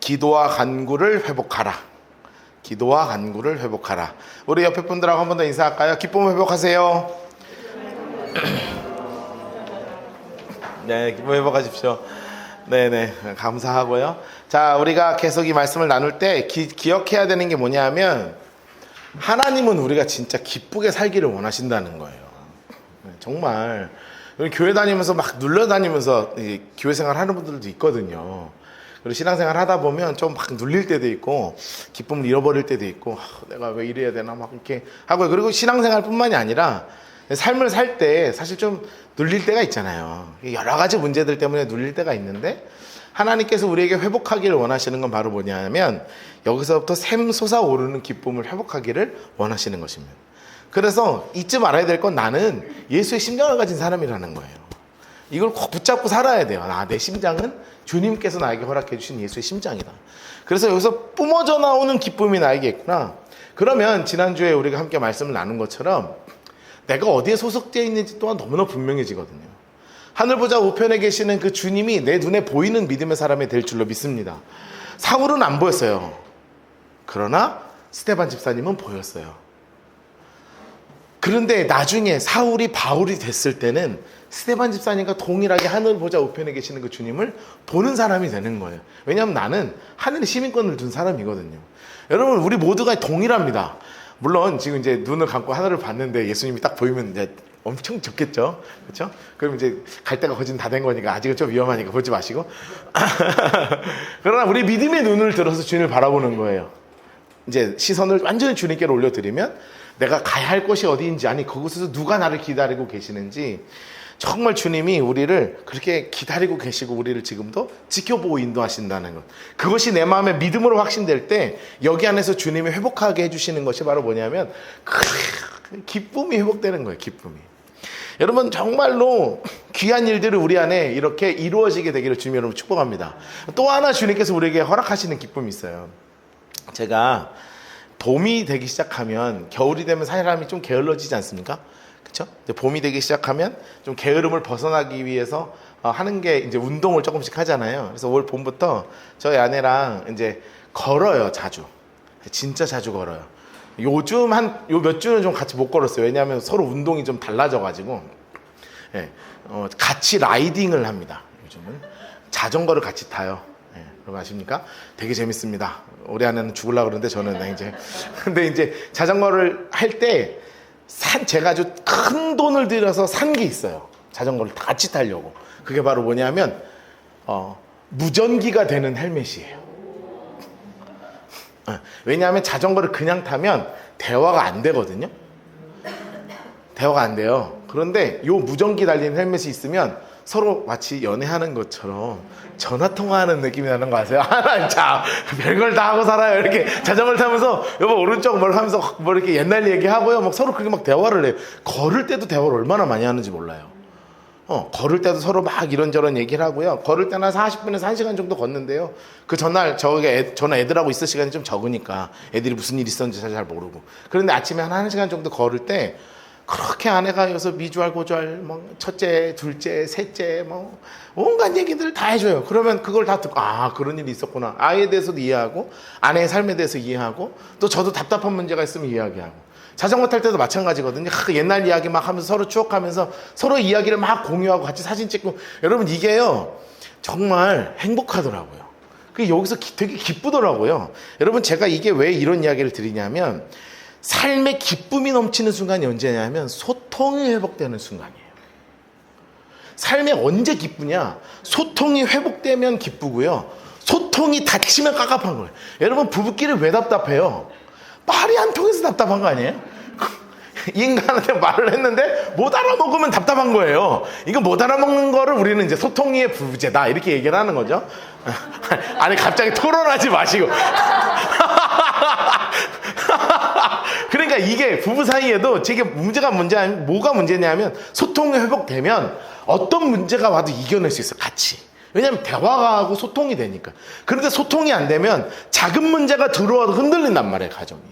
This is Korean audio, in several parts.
기도와 간구를 회복하라. 기도와 간구를 회복하라. 우리 옆에 분들하고 한 번 더 인사할까요? 기쁨 회복하세요. 네, 기쁨 회복하십시오. 네네, 감사하고요. 자, 우리가 계속 이 말씀을 나눌 때 기억해야 되는 게 뭐냐면, 하나님은 우리가 진짜 기쁘게 살기를 원하신다는 거예요. 정말 우리 교회 다니면서 막 눌러다니면서 교회 생활 하는 분들도 있거든요. 그리고 신앙생활 하다 보면 좀 막 눌릴 때도 있고 기쁨을 잃어버릴 때도 있고, 내가 왜 이래야 되나 막 이렇게 하고, 그리고 신앙생활 뿐만이 아니라 삶을 살 때 사실 좀 눌릴 때가 있잖아요. 여러 가지 문제들 때문에 눌릴 때가 있는데, 하나님께서 우리에게 회복하기를 원하시는 건 바로 뭐냐면, 여기서부터 샘솟아오르는 기쁨을 회복하기를 원하시는 것입니다. 그래서 잊지 말아야 될 건, 나는 예수의 심장을 가진 사람이라는 거예요. 이걸 꼭 붙잡고 살아야 돼요. 내 심장은 주님께서 나에게 허락해 주신 예수의 심장이다. 그래서 여기서 뿜어져 나오는 기쁨이 나에게 있구나. 그러면 지난주에 우리가 함께 말씀을 나눈 것처럼 내가 어디에 소속되어 있는지 또한 너무나 분명해지거든요. 하늘 보좌 우편에 계시는 그 주님이 내 눈에 보이는 믿음의 사람이 될 줄로 믿습니다. 사울은 안 보였어요. 그러나 스데반 집사님은 보였어요. 그런데 나중에 사울이 바울이 됐을 때는 스데반 집사님과 동일하게 하늘 보좌 우편에 계시는 그 주님을 보는 사람이 되는 거예요. 왜냐하면 나는 하늘의 시민권을 둔 사람이거든요. 여러분, 우리 모두가 동일합니다. 물론 지금 이제 눈을 감고 하늘을 봤는데 예수님이 딱 보이면 이제 엄청 좋겠죠, 그렇죠? 그럼 이제 갈 데가 거진 다 된 거니까 아직은 좀 위험하니까 보지 마시고. 그러나 우리 믿음의 눈을 들어서 주님을 바라보는 거예요. 이제 시선을 완전히 주님께로 올려드리면 내가 가야 할 곳이 어디인지, 아니 그곳에서 누가 나를 기다리고 계시는지, 정말 주님이 우리를 그렇게 기다리고 계시고 우리를 지금도 지켜보고 인도하신다는 것, 그것이 내 마음에 믿음으로 확신될 때 여기 안에서 주님이 회복하게 해주시는 것이 바로 뭐냐면 기쁨이 회복되는 거예요. 기쁨이. 여러분, 정말로 귀한 일들을 우리 안에 이렇게 이루어지게 되기를 주님 여러분 축복합니다. 또 하나 주님께서 우리에게 허락하시는 기쁨이 있어요. 제가 봄이 되기 시작하면, 겨울이 되면 사람이 좀 게을러지지 않습니까? 그렇죠? 봄이 되기 시작하면 좀 게으름을 벗어나기 위해서 하는 게 이제 운동을 조금씩 하잖아요. 그래서 올 봄부터 저희 아내랑 이제 걸어요. 자주. 진짜 자주 걸어요. 요즘 요 몇 주는 좀 같이 못 걸었어요. 왜냐하면 서로 운동이 좀 달라져가지고. 예, 같이 라이딩을 합니다. 요즘은 자전거를 같이 타요. 예, 여러분 아십니까? 되게 재밌습니다. 우리 아내는 죽으려고 그러는데 저는 이제 근데 이제 자전거를 할 때 제가 아주 큰 돈을 들여서 산 게 있어요. 자전거를 다 같이 타려고. 그게 바로 뭐냐면 무전기가 되는 헬멧이에요. 왜냐하면 자전거를 그냥 타면 대화가 안 되거든요. 대화가 안 돼요. 그런데 요 무전기 달린 헬멧이 있으면 서로 마치 연애하는 것처럼 전화통화하는 느낌이 나는 거 아세요? 참 별걸 다 하고 살아요. 이렇게 자전거를 타면서 여보 오른쪽 뭘 하면서 뭐 이렇게 옛날 얘기하고요. 막 서로 그렇게 막 대화를 해요. 걸을 때도 대화를 얼마나 많이 하는지 몰라요. 걸을 때도 서로 막 이런저런 얘기를 하고요. 걸을 때는 40분에서 1시간 정도 걷는데요. 그 전날 저는 애들하고 있을 시간이 좀 적으니까 애들이 무슨 일 있었는지 잘 모르고. 그런데 아침에 한 1시간 정도 걸을 때 그렇게 아내가 여기서 미주알 고주알 뭐 첫째, 둘째, 셋째 뭐 온갖 얘기들을 다 해줘요. 그러면 그걸 다 듣고, 그런 일이 있었구나. 아이에 대해서도 이해하고 아내의 삶에 대해서 이해하고, 또 저도 답답한 문제가 있으면 이야기하고. 자전거 탈 때도 마찬가지거든요. 옛날 이야기 막 하면서 서로 추억하면서 서로 이야기를 막 공유하고 같이 사진 찍고. 여러분, 이게요 정말 행복하더라고요. 그게 여기서 되게 기쁘더라고요. 여러분, 제가 이게 왜 이런 이야기를 드리냐면, 삶의 기쁨이 넘치는 순간이 언제냐면 소통이 회복되는 순간이에요. 삶에 언제 기쁘냐? 소통이 회복되면 기쁘고요. 소통이 닫히면 깝깝한 거예요. 여러분, 부부끼리 왜 답답해요? 말이 안 통해서 답답한 거 아니에요? 인간한테 말을 했는데 못 알아먹으면 답답한 거예요. 이거 못 알아먹는 거를 우리는 이제 소통의 부재다 이렇게 얘기를 하는 거죠. 아니, 갑자기 토론하지 마시고. 그러니까 이게 부부 사이에도 되게 뭐가 문제냐면, 소통이 회복되면 어떤 문제가 와도 이겨낼 수 있어요. 같이. 왜냐하면 대화가 하고 소통이 되니까. 그런데 소통이 안 되면 작은 문제가 들어와도 흔들린단 말이에요, 가정이.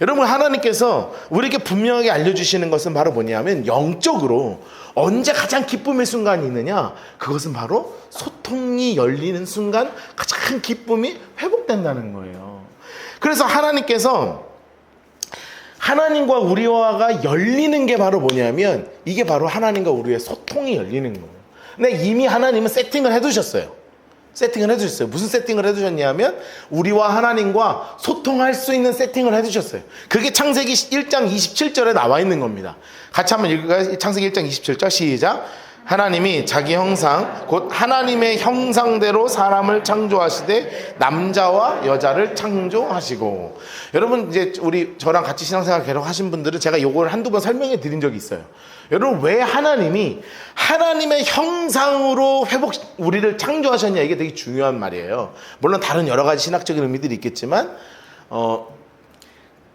여러분, 하나님께서 우리에게 분명하게 알려주시는 것은 바로 뭐냐면, 영적으로 언제 가장 기쁨의 순간이 있느냐, 그것은 바로 소통이 열리는 순간 가장 기쁨이 회복된다는 거예요. 그래서 하나님께서 하나님과 우리와가 열리는 게 바로 뭐냐면, 이게 바로 하나님과 우리의 소통이 열리는 거예요. 근데 이미 하나님은 세팅을 해두셨어요. 무슨 세팅을 해두셨냐면, 우리와 하나님과 소통할 수 있는 세팅을 해두셨어요. 그게 창세기 1장 27절에 나와 있는 겁니다. 같이 한번 읽을까요? 창세기 1장 27절 시작. 하나님이 자기 형상 곧 하나님의 형상대로 사람을 창조하시되 남자와 여자를 창조하시고. 여러분, 이제 저랑 같이 신앙생활 계속 하신 분들은 제가 요걸 한두 번 설명해 드린 적이 있어요. 여러분, 왜 하나님이 하나님의 형상으로 우리를 창조하셨냐, 이게 되게 중요한 말이에요. 물론 다른 여러 가지 신학적인 의미들이 있겠지만,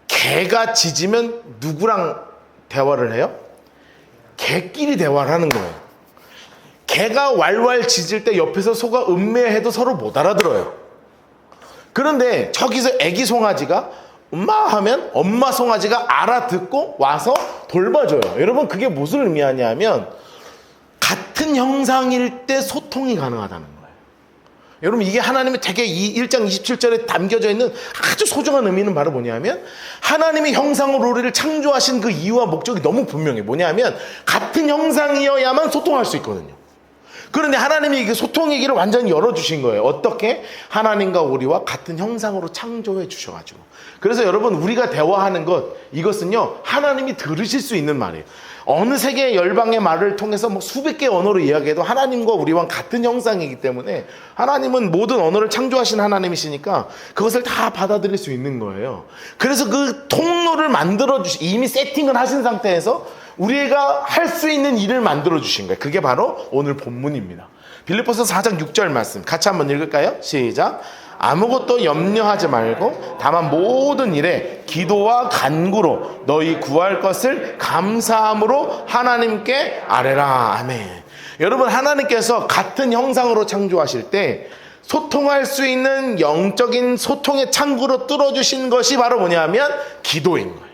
개가 짖으면 누구랑 대화를 해요? 개끼리 대화를 하는 거예요. 개가 왈왈 짖을 때 옆에서 소가 음매해도 서로 못 알아들어요. 그런데 저기서 애기 송아지가 엄마 하면 엄마 송아지가 알아듣고 와서 돌봐줘요. 여러분, 그게 무슨 의미하냐면, 같은 형상일 때 소통이 가능하다는 거예요. 여러분, 이게 하나님의 되게 이 1장 27절에 담겨져 있는 아주 소중한 의미는 바로 뭐냐면, 하나님의 형상으로 우리를 창조하신 그 이유와 목적이 너무 분명해. 뭐냐면, 같은 형상이어야만 소통할 수 있거든요. 그런데 하나님이 이게 소통의 길을 완전히 열어주신 거예요. 어떻게? 하나님과 우리와 같은 형상으로 창조해 주셔가지고. 그래서 여러분, 우리가 대화하는 이것은요, 하나님이 들으실 수 있는 말이에요. 어느 세계의 열방의 말을 통해서 뭐 수백 개의 언어로 이야기해도 하나님과 우리와 같은 형상이기 때문에, 하나님은 모든 언어를 창조하신 하나님이시니까 그것을 다 받아들일 수 있는 거예요. 그래서 그 통로를 이미 세팅을 하신 상태에서 우리가 할 수 있는 일을 만들어 주신 거예요. 그게 바로 오늘 본문입니다. 빌립보서 4장 6절 말씀 같이 한번 읽을까요? 시작. 아무것도 염려하지 말고 다만 모든 일에 기도와 간구로 너희 구할 것을 감사함으로 하나님께 아뢰라. 아멘. 여러분, 하나님께서 같은 형상으로 창조하실 때 소통할 수 있는 영적인 소통의 창구로 뚫어주신 것이 바로 뭐냐면 기도인 거예요.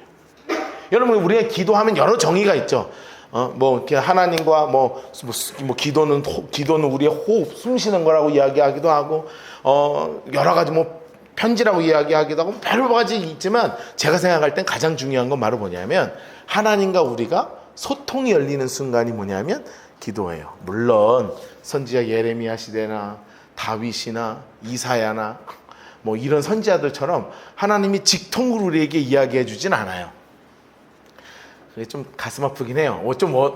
여러분, 우리가 기도하면 여러 정의가 있죠. 하나님과 기도는 우리의 호흡, 숨 쉬는 거라고 이야기하기도 하고, 여러 가지 편지라고 이야기하기도 하고, 여러 가지 있지만, 제가 생각할 땐 가장 중요한 건 바로 뭐냐면, 하나님과 우리가 소통이 열리는 순간이 뭐냐면 기도예요. 물론 선지자 예레미야 시대나 다윗이나 이사야나 이런 선지자들처럼 하나님이 직통으로 우리에게 이야기해 주진 않아요. 그게 좀 가슴 아프긴 해요.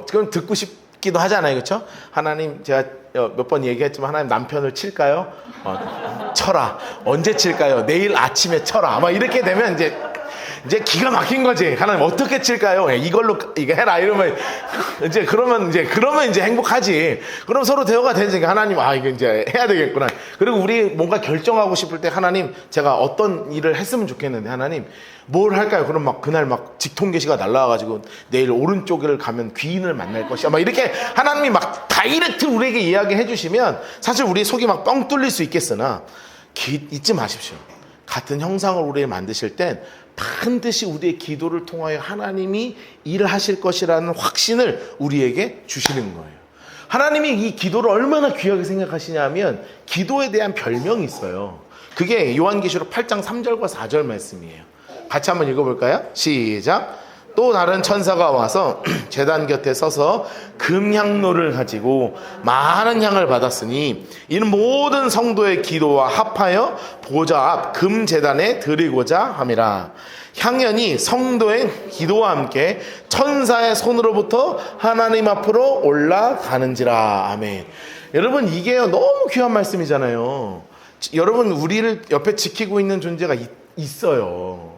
그럼 듣고 싶기도 하잖아요. 그렇죠? 하나님, 제가 몇 번 얘기했지만, 하나님 남편을 칠까요? 쳐라. 언제 칠까요? 내일 아침에 쳐라. 아마 이렇게 되면 이제 기가 막힌 거지. 하나님 어떻게 칠까요? 이걸로 이거 해라. 이러면 그러면 행복하지. 그럼 서로 대화가 되니까 하나님, 이거 이제 해야 되겠구나. 그리고 우리 뭔가 결정하고 싶을 때, 하나님, 제가 어떤 일을 했으면 좋겠는데, 하나님 뭘 할까요? 그럼 그날 직통계시가 날라와가지고 내일 오른쪽을 가면 귀인을 만날 것이야. 이렇게 하나님이 다이렉트 우리에게 이야기해 주시면 사실 우리 속이 뻥 뚫릴 수 있겠으나, 잊지 마십시오. 같은 형상을 우리를 만드실 땐 반드시 우리의 기도를 통하여 하나님이 일을 하실 것이라는 확신을 우리에게 주시는 거예요. 하나님이 이 기도를 얼마나 귀하게 생각하시냐면, 기도에 대한 별명이 있어요. 그게 요한계시록 8장 3절과 4절 말씀이에요. 같이 한번 읽어볼까요? 시작. 또 다른 천사가 와서 제단 곁에 서서 금향로를 가지고 많은 향을 받았으니 이는 모든 성도의 기도와 합하여 보좌 앞 금제단에 드리고자 함이라. 향연이 성도의 기도와 함께 천사의 손으로부터 하나님 앞으로 올라가는지라. 아멘. 여러분, 이게 너무 귀한 말씀이잖아요. 여러분, 우리를 옆에 지키고 있는 존재가 있어요.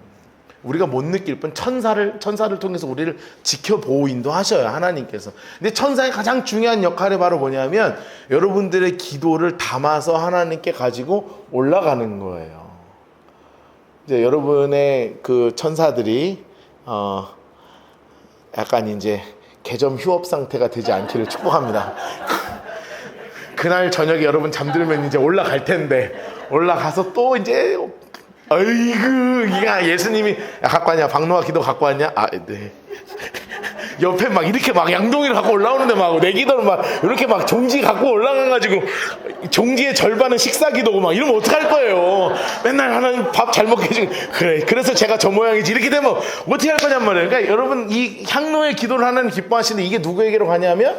우리가 못 느낄 뿐 천사를 통해서 우리를 지켜보고 인도하셔요, 하나님께서. 근데 천사의 가장 중요한 역할이 바로 뭐냐면, 여러분들의 기도를 담아서 하나님께 가지고 올라가는 거예요. 이제 여러분의 그 천사들이 약간 이제 개점 휴업 상태가 되지 않기를 축복합니다. 그날 저녁에 여러분 잠들면 이제 올라갈 텐데, 올라가서 또 이제 아이고, 야, 예수님이 갖고 왔냐? 박노아 기도 갖고 왔냐? 아, 네. 옆에 막 이렇게 막 양동이를 갖고 올라오는데 막 내 기도를 막 이렇게 막 종지 갖고 올라가가지고 종지의 절반은 식사 기도고 막 이러면 어떡할 거예요. 맨날 하나님 밥 잘 먹게 해주고 그래, 그래서 제가 저 모양이지 이렇게 되면 어떻게 할 거냔 말이에요. 그러니까 여러분, 이 향로의 기도를 하나님 기뻐하시는데 이게 누구에게로 가냐면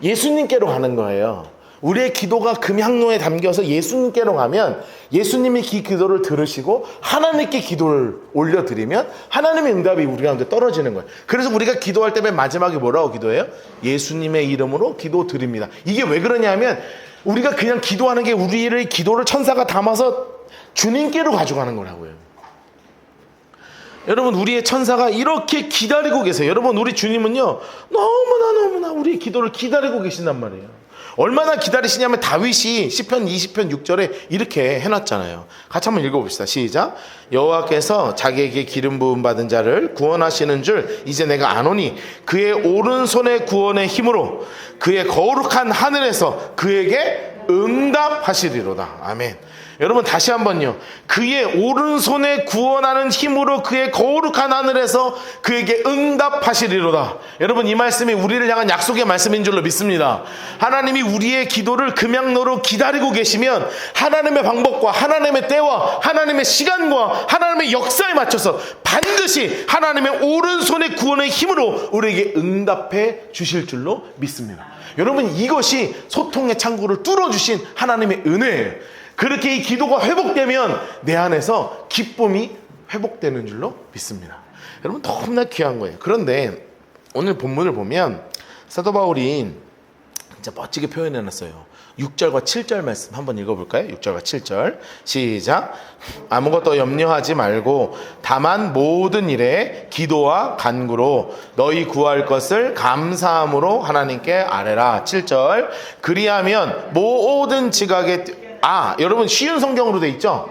예수님께로 가는 거예요. 우리의 기도가 금향로에 담겨서 예수님께로 가면 예수님이 그 기도를 들으시고 하나님께 기도를 올려드리면 하나님의 응답이 우리 가운데 떨어지는 거예요. 그래서 우리가 기도할 때 맨 마지막에 뭐라고 기도해요? 예수님의 이름으로 기도드립니다. 이게 왜 그러냐면 우리가 그냥 기도하는 게 우리의 기도를 천사가 담아서 주님께로 가져가는 거라고요. 여러분, 우리의 천사가 이렇게 기다리고 계세요. 여러분, 우리 주님은요 너무나 우리의 기도를 기다리고 계신단 말이에요. 얼마나 기다리시냐면 다윗이 시편 20편 6절에 이렇게 해놨잖아요. 같이 한번 읽어봅시다. 시작. 여호와께서 자기에게 기름 부음 받은 자를 구원하시는 줄 이제 내가 아노니 그의 오른손의 구원의 힘으로 그의 거룩한 하늘에서 그에게 응답하시리로다. 아멘. 여러분, 다시 한번요. 그의 오른손에 구원하는 힘으로 그의 거룩한 하늘에서 그에게 응답하시리로다. 여러분, 이 말씀이 우리를 향한 약속의 말씀인 줄로 믿습니다. 하나님이 우리의 기도를 금양로로 기다리고 계시면 하나님의 방법과 하나님의 때와 하나님의 시간과 하나님의 역사에 맞춰서 반드시 하나님의 오른손의 구원의 힘으로 우리에게 응답해 주실 줄로 믿습니다. 여러분, 이것이 소통의 창구를 뚫어주신 하나님의 은혜예요. 그렇게 이 기도가 회복되면 내 안에서 기쁨이 회복되는 줄로 믿습니다. 여러분, 너무나 귀한 거예요. 그런데 오늘 본문을 보면 사도 바울이 진짜 멋지게 표현해놨어요. 6절과 7절 말씀 한번 읽어볼까요? 6절과 7절 시작. 아무것도 염려하지 말고 다만 모든 일에 기도와 간구로 너희 구할 것을 감사함으로 하나님께 아뢰라. 7절. 그리하면 모든 지각에 여러분, 쉬운 성경으로 돼 있죠?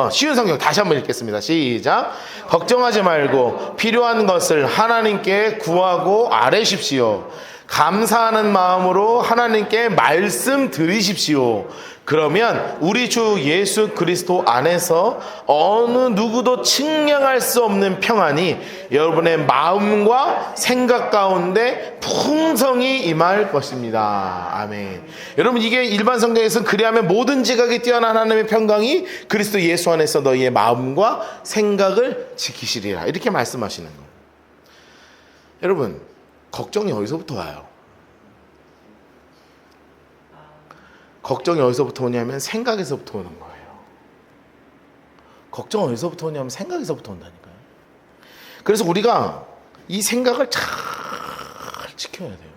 쉬운 성경 다시 한번 읽겠습니다. 시작. 걱정하지 말고 필요한 것을 하나님께 구하고 아뢰십시오. 감사하는 마음으로 하나님께 말씀 드리십시오. 그러면 우리 주 예수 그리스도 안에서 어느 누구도 측량할 수 없는 평안이 여러분의 마음과 생각 가운데 풍성히 임할 것입니다. 아멘. 여러분, 이게 일반 성경에서는 그리하면 모든 지각에 뛰어난 하나님의 평강이 그리스도 예수 안에서 너희의 마음과 생각을 지키시리라, 이렇게 말씀하시는 거예요. 여러분, 걱정이 어디서부터 와요? 걱정이 어디서부터 오냐면 생각에서부터 오는 거예요. 걱정 어디서부터 오냐면 생각에서부터 온다니까요. 그래서 우리가 이 생각을 잘 지켜야 돼요.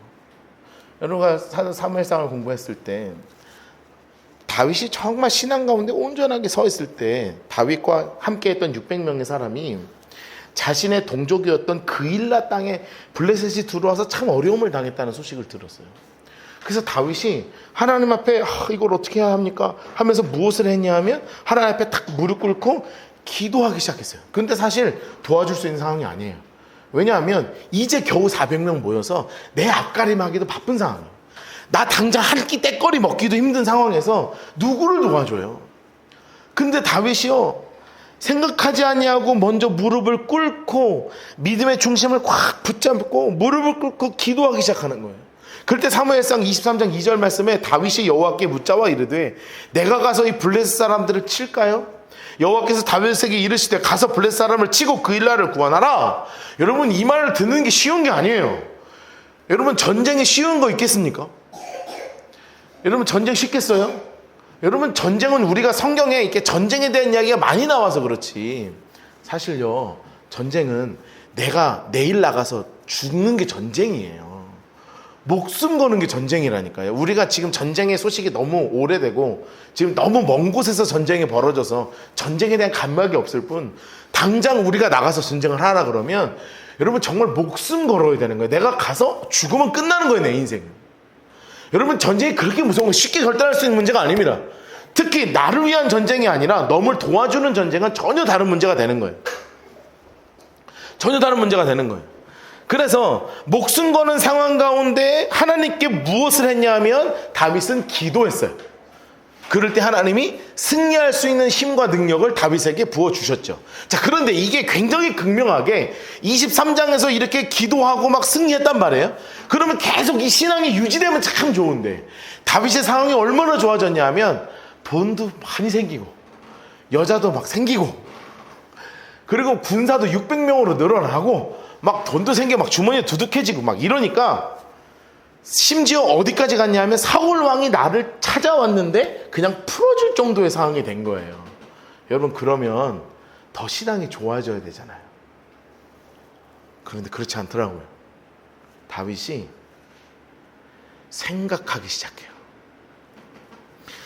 여러분가 사무엘상을 공부했을 때 다윗이 정말 신앙 가운데 온전하게 서 있을 때 다윗과 함께했던 600명의 사람이 자신의 동족이었던 그일라 땅에 블레셋이 들어와서 참 어려움을 당했다는 소식을 들었어요. 그래서 다윗이 하나님 앞에 이걸 어떻게 해야 합니까? 하면서 무엇을 했냐 하면 하나님 앞에 탁 무릎 꿇고 기도하기 시작했어요. 근데 사실 도와줄 수 있는 상황이 아니에요. 왜냐하면 이제 겨우 400명 모여서 내 앞가림하기도 바쁜 상황이에요. 나 당장 한 끼 떼거리 먹기도 힘든 상황에서 누구를 도와줘요? 근데 다윗이요, 생각하지 아니하고 먼저 무릎을 꿇고 믿음의 중심을 꽉 붙잡고 무릎을 꿇고 기도하기 시작하는 거예요. 그럴 때 사무엘상 23장 2절 말씀에 다윗이 여호와께 묻자와 이르되 내가 가서 이 블레셋 사람들을 칠까요? 여호와께서 다윗에게 이르시되 가서 블레셋 사람을 치고 그일라를 구원하라. 여러분, 이 말을 듣는 게 쉬운 게 아니에요. 여러분, 전쟁이 쉬운 거 있겠습니까? 여러분, 전쟁 쉽겠어요? 여러분, 전쟁은 우리가 성경에 이렇게 전쟁에 대한 이야기가 많이 나와서 그렇지, 사실요, 전쟁은 내가 내일 나가서 죽는 게 전쟁이에요. 목숨 거는 게 전쟁이라니까요. 우리가 지금 전쟁의 소식이 너무 오래되고 지금 너무 먼 곳에서 전쟁이 벌어져서 전쟁에 대한 감각이 없을 뿐, 당장 우리가 나가서 전쟁을 하라 그러면 여러분 정말 목숨 걸어야 되는 거예요. 내가 가서 죽으면 끝나는 거예요, 내 인생. 여러분, 전쟁이 그렇게 무서운 거 쉽게 결단할 수 있는 문제가 아닙니다. 특히 나를 위한 전쟁이 아니라 너를 도와주는 전쟁은 전혀 다른 문제가 되는 거예요. 전혀 다른 문제가 되는 거예요. 그래서 목숨 거는 상황 가운데 하나님께 무엇을 했냐 하면 다윗은 기도했어요. 그럴 때 하나님이 승리할 수 있는 힘과 능력을 다윗에게 부어주셨죠. 자, 그런데 이게 굉장히 극명하게 23장에서 이렇게 기도하고 막 승리했단 말이에요. 그러면 계속 이 신앙이 유지되면 참 좋은데, 다윗의 상황이 얼마나 좋아졌냐 하면 돈도 많이 생기고 여자도 막 생기고, 그리고 군사도 600명으로 늘어나고 막 돈도 생겨 막 주머니에 두둑해지고 막 이러니까, 심지어 어디까지 갔냐 하면 사울 왕이 나를 찾아왔는데 그냥 풀어줄 정도의 상황이 된 거예요. 여러분, 그러면 더 신앙이 좋아져야 되잖아요. 그런데 그렇지 않더라고요. 다윗이 생각하기 시작해요.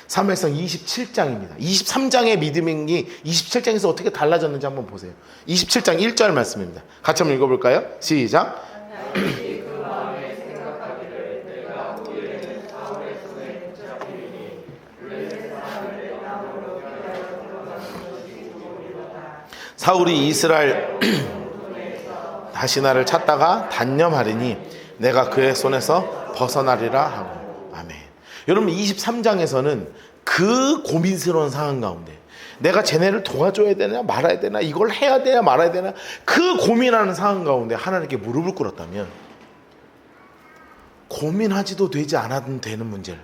사무엘상 27장입니다. 23장의 믿음이 27장에서 어떻게 달라졌는지 한번 보세요. 27장 1절 말씀입니다. 같이 한번 읽어볼까요? 시작. 사울이 이스라엘 다시 나를 찾다가 단념하리니 내가 그의 손에서 벗어나리라 하고. 아멘. 여러분, 23장에서는 그 고민스러운 상황 가운데 내가 쟤네를 도와줘야 되나 말아야 되나, 이걸 해야 되나 말아야 되나, 그 고민하는 상황 가운데 하나님께 무릎을 꿇었다면, 고민하지도 되지 않아도 되는 문제를,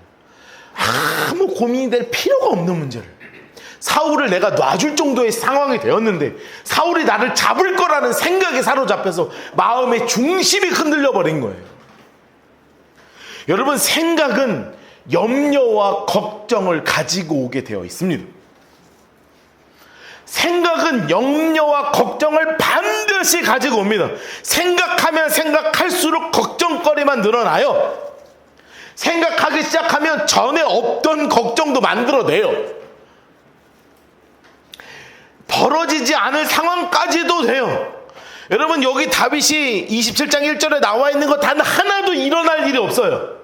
아무 고민이 될 필요가 없는 문제를, 사울을 내가 놔줄 정도의 상황이 되었는데 사울이 나를 잡을 거라는 생각에 사로잡혀서 마음의 중심이 흔들려 버린 거예요. 여러분, 생각은 염려와 걱정을 가지고 오게 되어 있습니다. 생각은 염려와 걱정을 반드시 가지고 옵니다. 생각하면 생각할수록 걱정거리만 늘어나요. 생각하기 시작하면 전에 없던 걱정도 만들어내요. 벌어지지 않을 상황까지도 돼요. 여러분, 여기 다윗이 27장 1절에 나와 있는 거 단 하나도 일어날 일이 없어요.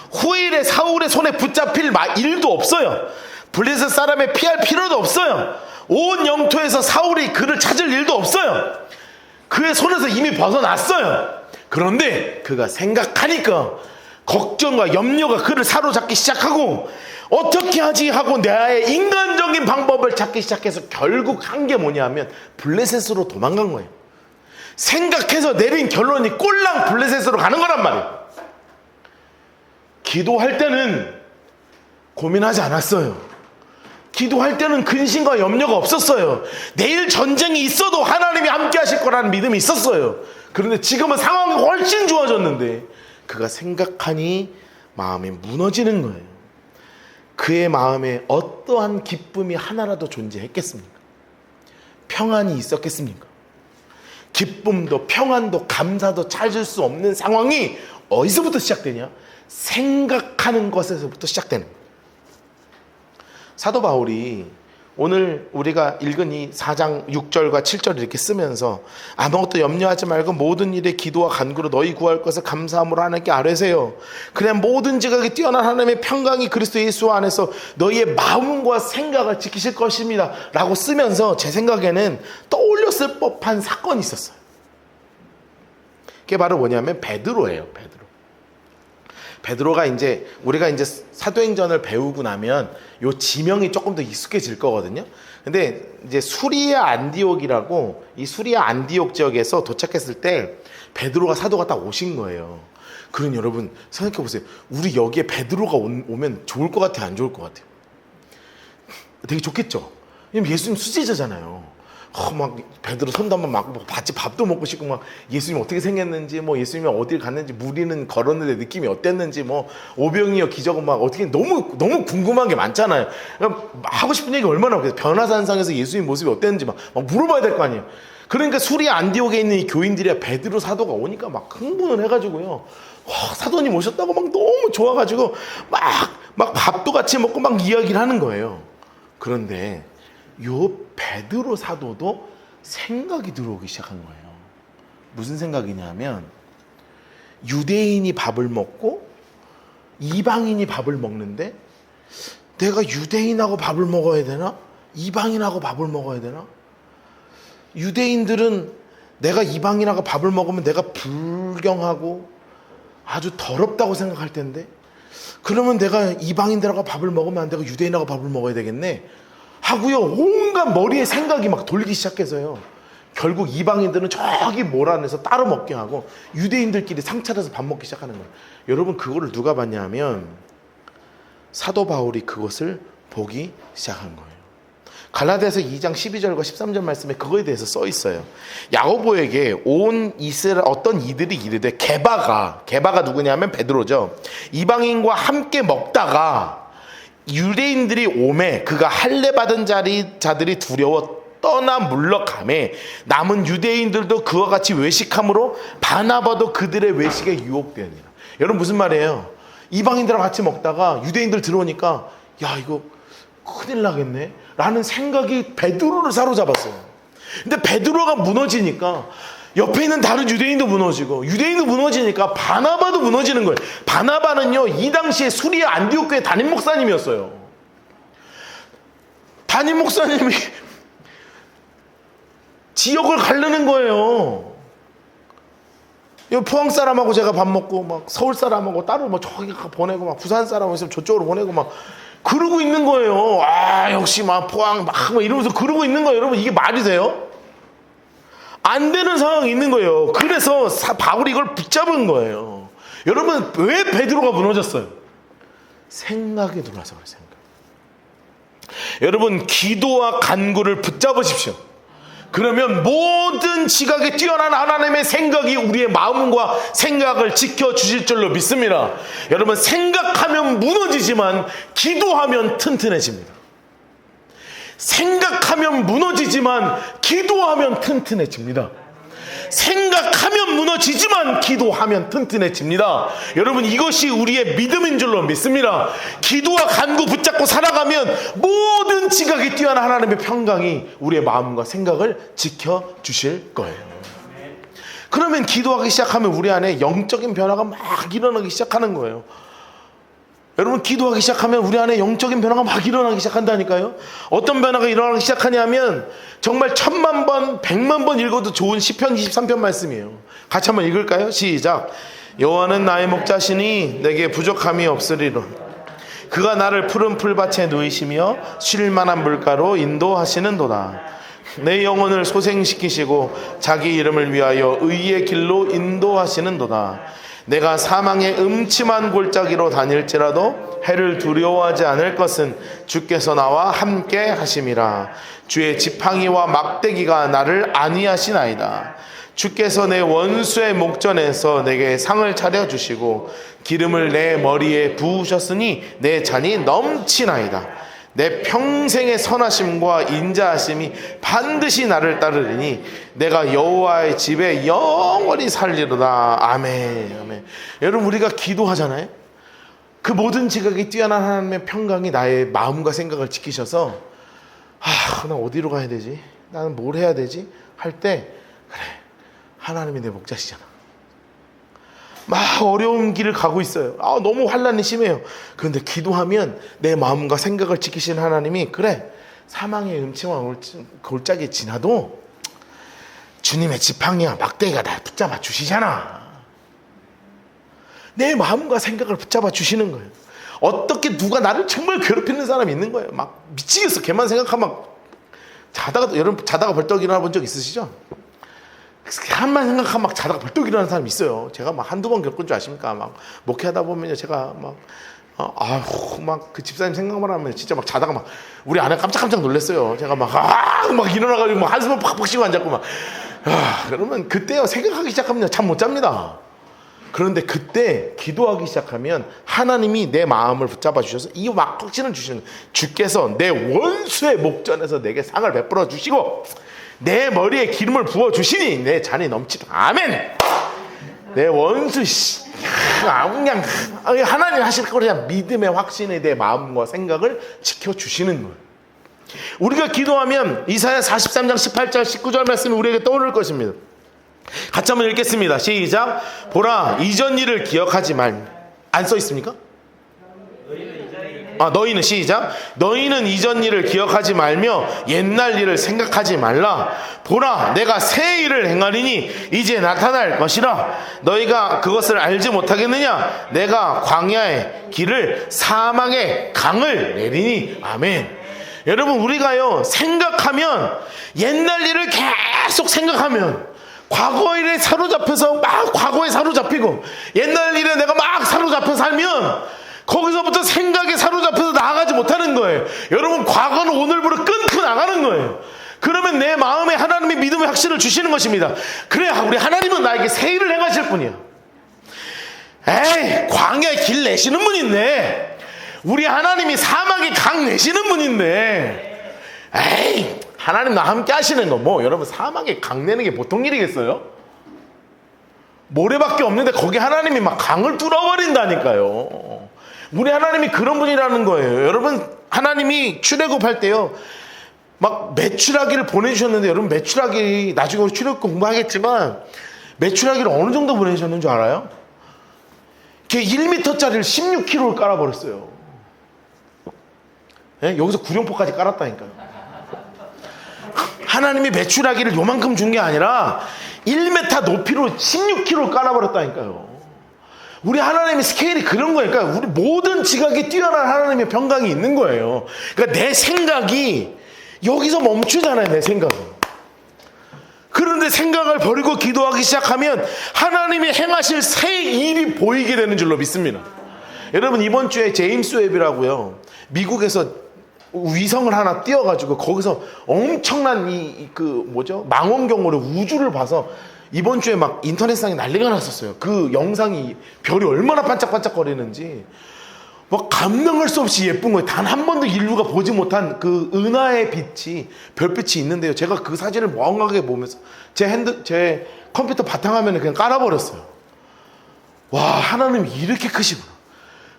후일에 사울의 손에 붙잡힐 일도 없어요. 블레셋 사람의 피할 필요도 없어요. 온 영토에서 사울이 그를 찾을 일도 없어요. 그의 손에서 이미 벗어났어요. 그런데 그가 생각하니까 걱정과 염려가 그를 사로잡기 시작하고, 어떻게 하지 하고 나의 인간적인 방법을 찾기 시작해서 결국 한 게 뭐냐면 블레셋으로 도망간 거예요. 생각해서 내린 결론이 꼴랑 블레셋으로 가는 거란 말이에요. 기도할 때는 고민하지 않았어요. 기도할 때는 근심과 염려가 없었어요. 내일 전쟁이 있어도 하나님이 함께 하실 거라는 믿음이 있었어요. 그런데 지금은 상황이 훨씬 좋아졌는데 그가 생각하니 마음이 무너지는 거예요. 그의 마음에 어떠한 기쁨이 하나라도 존재했겠습니까? 평안이 있었겠습니까? 기쁨도 평안도 감사도 찾을 수 없는 상황이 어디서부터 시작되냐? 생각하는 것에서부터 시작되는 거예요. 사도 바울이 오늘 우리가 읽은 이 4장 6절과 7절을 이렇게 쓰면서 아무것도 염려하지 말고 모든 일에 기도와 간구로 너희 구할 것을 감사함으로 하나님께 아뢰세요. 그냥 모든 지각이 뛰어난 하나님의 평강이 그리스도 예수 안에서 너희의 마음과 생각을 지키실 것입니다 라고 쓰면서 제 생각에는 떠올렸을 법한 사건이 있었어요. 그게 바로 뭐냐면 베드로예요. 베드로가 이제 우리가 이제 사도행전을 배우고 나면 요 지명이 조금 더 익숙해질 거거든요. 근데 이제 수리아 안디옥이라고, 이 수리아 안디옥 지역에서 도착했을 때 베드로가 사도가 딱 오신 거예요. 그럼 여러분 생각해 보세요. 우리 여기에 베드로가 오면 좋을 것 같아요, 안 좋을 것 같아요? 되게 좋겠죠. 왜냐면 예수님 수제자잖아요. 막 베드로 손도 한번 막 같이 밥도 먹고 싶고, 막 예수님 어떻게 생겼는지, 뭐 예수님이 어딜 갔는지, 무리는 걸었는데 느낌이 어땠는지, 뭐 오병이어 기적은 막 어떻게, 너무 궁금한 게 많잖아요. 하고 싶은 얘기 얼마나 많겠어요. 변화산상에서 예수님 모습이 어땠는지 막 물어봐야 될 거 아니에요. 그러니까 수리아 안디옥에 있는 이 교인들이 베드로 사도가 오니까 막 흥분을 해가지고요. 사도님 오셨다고 막 너무 좋아가지고 막 밥도 같이 먹고 막 이야기를 하는 거예요. 그런데 요 베드로 사도도 생각이 들어오기 시작한 거예요. 무슨 생각이냐면, 유대인이 밥을 먹고 이방인이 밥을 먹는데 내가 유대인하고 밥을 먹어야 되나? 이방인하고 밥을 먹어야 되나? 유대인들은 내가 이방인하고 밥을 먹으면 내가 불경하고 아주 더럽다고 생각할 텐데, 그러면 내가 이방인들하고 밥을 먹으면 안 되고 유대인하고 밥을 먹어야 되겠네 하고요. 온갖 머리에 생각이 막 돌기 시작해서요. 결국 이방인들은 저기 몰아내서 따로 먹게 하고 유대인들끼리 상 차려서 밥 먹기 시작하는 거예요. 여러분, 그거를 누가 봤냐 하면 사도 바울이 그것을 보기 시작한 거예요. 갈라디아서 2장 12절과 13절 말씀에 그거에 대해서 써 있어요. 야고보에게 온 이스라엘 어떤 이들이 이르되 게바가 누구냐면 베드로죠. 이방인과 함께 먹다가 유대인들이 오매 그가 할례 받은 자들이 두려워 떠나 물러가매 남은 유대인들도 그와 같이 외식함으로 바나바도 그들의 외식에 유혹되니라. 여러분, 무슨 말이에요? 이방인들과 같이 먹다가 유대인들 들어오니까 야, 이거 큰일 나겠네 라는 생각이 베드로를 사로잡았어요. 근데 베드로가 무너지니까 옆에 있는 다른 유대인도 무너지고 유대인도 무너지니까 바나바도 무너지는 거예요. 바나바는요, 이 당시에 수리아 안디옥 교회 담임 목사님이었어요. 담임 목사님이 지역을 가르는 거예요. 포항 사람하고 제가 밥 먹고 막 서울 사람하고 따로 뭐 저기 보내고 막 부산 사람하고 있으면 저쪽으로 보내고 막 그러고 있는 거예요. 아, 역시 막 포항 막 이러면서 그러고 있는 거예요. 여러분, 이게 말이 돼요? 안 되는 상황이 있는 거예요. 그래서 바울이 이걸 붙잡은 거예요. 여러분, 왜 베드로가 무너졌어요? 생각이 들어와서 그래요. 생각. 여러분, 기도와 간구를 붙잡으십시오. 그러면 모든 지각에 뛰어난 하나님의 생각이 우리의 마음과 생각을 지켜주실 줄로 믿습니다. 여러분, 생각하면 무너지지만 기도하면 튼튼해집니다. 생각하면 무너지지만 기도하면 튼튼해집니다. 생각하면 무너지지만 기도하면 튼튼해집니다. 여러분, 이것이 우리의 믿음인 줄로 믿습니다. 기도와 간구 붙잡고 살아가면 모든 지각이 뛰어난 하나님의 평강이 우리의 마음과 생각을 지켜주실 거예요. 그러면 기도하기 시작하면 우리 안에 영적인 변화가 막 일어나기 시작하는 거예요. 여러분, 기도하기 시작하면 우리 안에 영적인 변화가 막 일어나기 시작한다니까요. 어떤 변화가 일어나기 시작하냐면 정말 1000만 번, 100만 번 읽어도 좋은 시편 23편 말씀이에요. 같이 한번 읽을까요? 시작. 여호와는 나의 목자시니 내게 부족함이 없으리로. 그가 나를 푸른 풀밭에 누이시며 쉴 만한 물가로 인도하시는도다. 내 영혼을 소생시키시고 자기 이름을 위하여 의의 길로 인도하시는도다. 내가 사망의 음침한 골짜기로 다닐지라도 해를 두려워하지 않을 것은 주께서 나와 함께 하심이라. 주의 지팡이와 막대기가 나를 안위하시나이다. 주께서 내 원수의 목전에서 내게 상을 차려주시고 기름을 내 머리에 부으셨으니 내 잔이 넘치나이다. 내 평생의 선하심과 인자하심이 반드시 나를 따르리니 내가 여호와의 집에 영원히 살리로다. 아멘. 아멘. 여러분, 우리가 기도하잖아요. 그 모든 지각이 뛰어난 하나님의 평강이 나의 마음과 생각을 지키셔서 나 어디로 가야 되지? 나는 뭘 해야 되지? 할 때 그래, 하나님이 내 목자시잖아. 막 어려운 길을 가고 있어요. 너무 환난이 심해요. 그런데 기도하면 내 마음과 생각을 지키시는 하나님이 그래, 사망의 음침한 골짜기 지나도 주님의 지팡이와 막대기가 날 붙잡아 주시잖아. 내 마음과 생각을 붙잡아 주시는 거예요. 어떻게 누가 나를 정말 괴롭히는 사람이 있는 거예요. 막 미치겠어. 걔만 생각하면 여러분 자다가 벌떡 일어나 본 적 있으시죠? 한만 생각하면 막 자다가 벌떡 일어나는 사람이 있어요. 제가 막 한두 번 겪은 줄 아십니까? 막 목회하다 보면요, 제가 막 그 집사님 생각만 하면 진짜 막 자다가 막 우리 아내 깜짝깜짝 놀랐어요. 제가 막 일어나가지고 막 한숨을 팍팍 쉬고 앉았고 막 그러면 그때요, 생각하기 시작하면 잠 못 잡니다. 그런데 그때 기도하기 시작하면 하나님이 내 마음을 붙잡아 주셔서 이 확신을 주시는 거예요. 주께서 내 원수의 목전에서 내게 상을 베풀어 주시고 내 머리에 기름을 부어 주시니 내 잔이 넘치다. 아멘. 내 원수 그냥 하나님 하실 거 그냥 믿음의 확신에 내 마음과 생각을 지켜주시는 거예요. 우리가 기도하면 이사야 43장 18절 19절 말씀이 우리에게 떠오를 것입니다. 같이 한번 읽겠습니다. 시작. 보라, 이전 일을 기억하지 말. 안 써 있습니까? 너희는 시작. 너희는 이전 일을 기억하지 말며 옛날 일을 생각하지 말라. 보라, 내가 새 일을 행하리니 이제 나타날 것이라. 너희가 그것을 알지 못하겠느냐? 내가 광야의 길을 사막의 강을 내리니. 아멘. 여러분, 우리가요 생각하면, 옛날 일을 계속 생각하면, 과거 일에 사로잡혀서 막 과거에 사로잡히고, 옛날 일에 내가 막 사로잡혀 살면 거기서부터 생각에 사로잡혀서 나아가지 못하는 거예요. 여러분, 과거는 오늘부로 끊고 나가는 거예요. 그러면 내 마음에 하나님의 믿음의 확신을 주시는 것입니다. 그래, 우리 하나님은 나에게 새 일을 행하실 분이야. 에이, 광야에 길 내시는 분인데, 우리 하나님이 사막에 강 내시는 분인데, 에이, 하나님 나 함께 하시는 거 뭐, 여러분, 사막에 강 내는 게 보통 일이겠어요? 모래밖에 없는데 거기 하나님이 막 강을 뚫어버린다니까요. 우리 하나님이 그런 분이라는 거예요. 여러분, 하나님이 출애굽할 때요 막 메추라기를 보내주셨는데, 여러분, 메추라기 나중에 우리 출애굽 공부하겠지만 메추라기를 어느 정도 보내주셨는 줄 알아요? 걔 1m짜리를 16kg를 깔아버렸어요. 네? 여기서 구룡포까지 깔았다니까요. 하나님이 메추라기를 요만큼 준 게 아니라 1m 높이로 16kg를 깔아버렸다니까요. 우리 하나님의 스케일이 그런 거예요. 그러니까 우리 모든 지각이 뛰어난 하나님의 평강이 있는 거예요. 그러니까 내 생각이 여기서 멈추잖아요. 내 생각은. 그런데 생각을 버리고 기도하기 시작하면 하나님이 행하실 새 일이 보이게 되는 줄로 믿습니다. 여러분, 이번 주에 제임스 웹이라고요, 미국에서 위성을 하나 띄워가지고 거기서 엄청난 망원경으로 우주를 봐서 이번 주에 막 인터넷상에 난리가 났었어요. 그 영상이 별이 얼마나 반짝반짝거리는지 막 감명할 수 없이 예쁜 거예요. 단 한 번도 인류가 보지 못한 그 은하의 빛이, 별빛이 있는데요, 제가 그 사진을 멍하게 보면서 제 컴퓨터 바탕화면에 그냥 깔아버렸어요. 와, 하나님 이렇게 크시구나.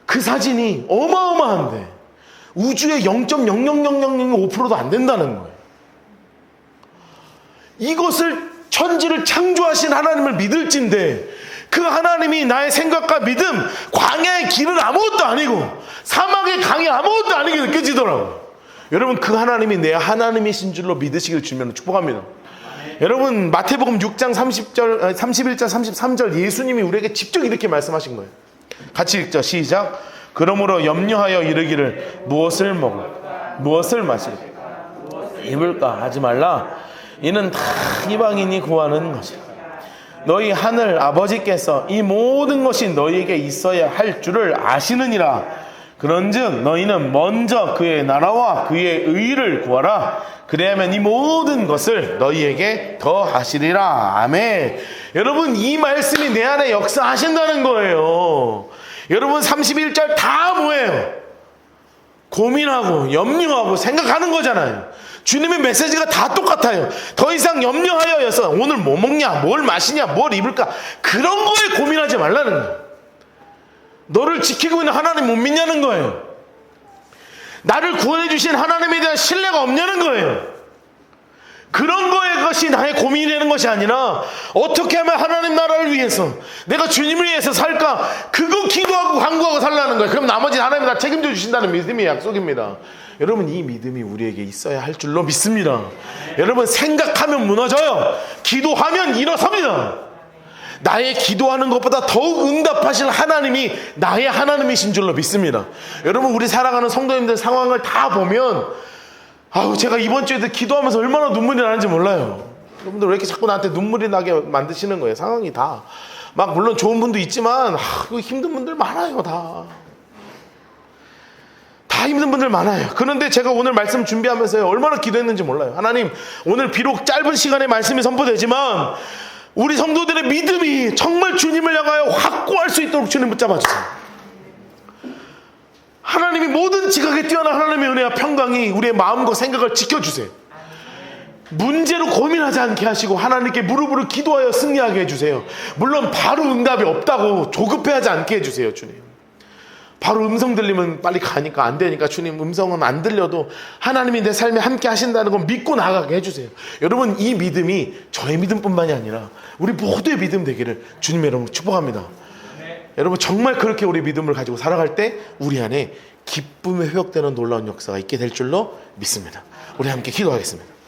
그 사진이 어마어마한데 우주의 0.00005%도 안 된다는 거예요. 이것을, 천지를 창조하신 하나님을 믿을진데 그 하나님이 나의 생각과 믿음, 광야의 길은 아무것도 아니고 사막의 강이 아무것도 아니게 느껴지더라고요. 여러분, 그 하나님이 내 하나님이신 줄로 믿으시길 주면 축복합니다. 여러분, 마태복음 6장 30절, 31절 33절 예수님이 우리에게 직접 이렇게 말씀하신 거예요. 같이 읽죠. 시작. 그러므로 염려하여 이르기를 무엇을 먹을, 무엇을 마실, 입을까 하지 말라. 이는 다 이방인이 구하는 것이라. 너희 하늘 아버지께서 이 모든 것이 너희에게 있어야 할 줄을 아시느니라. 그런즉 너희는 먼저 그의 나라와 그의 의를 구하라. 그래야면 이 모든 것을 너희에게 더하시리라. 아멘. 여러분, 이 말씀이 내 안에 역사하신다는 거예요. 여러분, 31절 다 뭐예요? 고민하고 염려하고 생각하는 거잖아요. 주님의 메시지가 다 똑같아요. 더 이상 염려하여서 오늘 뭐 먹냐, 뭘 마시냐, 뭘 입을까, 그런 거에 고민하지 말라는 거예요. 너를 지키고 있는 하나님 못 믿냐는 거예요. 나를 구원해 주신 하나님에 대한 신뢰가 없냐는 거예요. 그런 거에 것이 나의 고민이 되는 것이 아니라 어떻게 하면 하나님 나라를 위해서, 내가 주님을 위해서 살까, 그거 기도하고 간구하고 살라는 거예요. 그럼 나머지는 하나님이 다 책임져 주신다는 믿음의 약속입니다. 여러분, 이 믿음이 우리에게 있어야 할 줄로 믿습니다. 여러분, 생각하면 무너져요. 기도하면 일어섭니다. 나의 기도하는 것보다 더욱 응답하실 하나님이 나의 하나님이신 줄로 믿습니다. 여러분, 우리 살아가는 성도님들 상황을 다 보면, 제가 이번 주에도 기도하면서 얼마나 눈물이 나는지 몰라요. 여러분들 왜 이렇게 자꾸 나한테 눈물이 나게 만드시는 거예요? 상황이 다 막, 물론 좋은 분도 있지만 힘든 분들 많아요. 다 힘든 분들 많아요. 그런데 제가 오늘 말씀 준비하면서 얼마나 기도했는지 몰라요. 하나님, 오늘 비록 짧은 시간에 말씀이 선포되지만 우리 성도들의 믿음이 정말 주님을 향하여 확고할 수 있도록 주님 붙잡아주세요. 하나님이 모든 지각에 뛰어난 하나님의 은혜와 평강이 우리의 마음과 생각을 지켜주세요. 문제로 고민하지 않게 하시고 하나님께 무릎으로 기도하여 승리하게 해주세요. 물론 바로 응답이 없다고 조급해하지 않게 해주세요. 주님, 바로 음성 들리면 빨리 가니까 안 되니까 주님, 음성은 안 들려도 하나님이 내 삶에 함께 하신다는 건 믿고 나가게 해주세요. 여러분, 이 믿음이 저의 믿음뿐만이 아니라 우리 모두의 믿음 되기를 주님 여러분 축복합니다. 여러분, 정말 그렇게 우리 믿음을 가지고 살아갈 때 우리 안에 기쁨에 회복되는 놀라운 역사가 있게 될 줄로 믿습니다. 우리 함께 기도하겠습니다.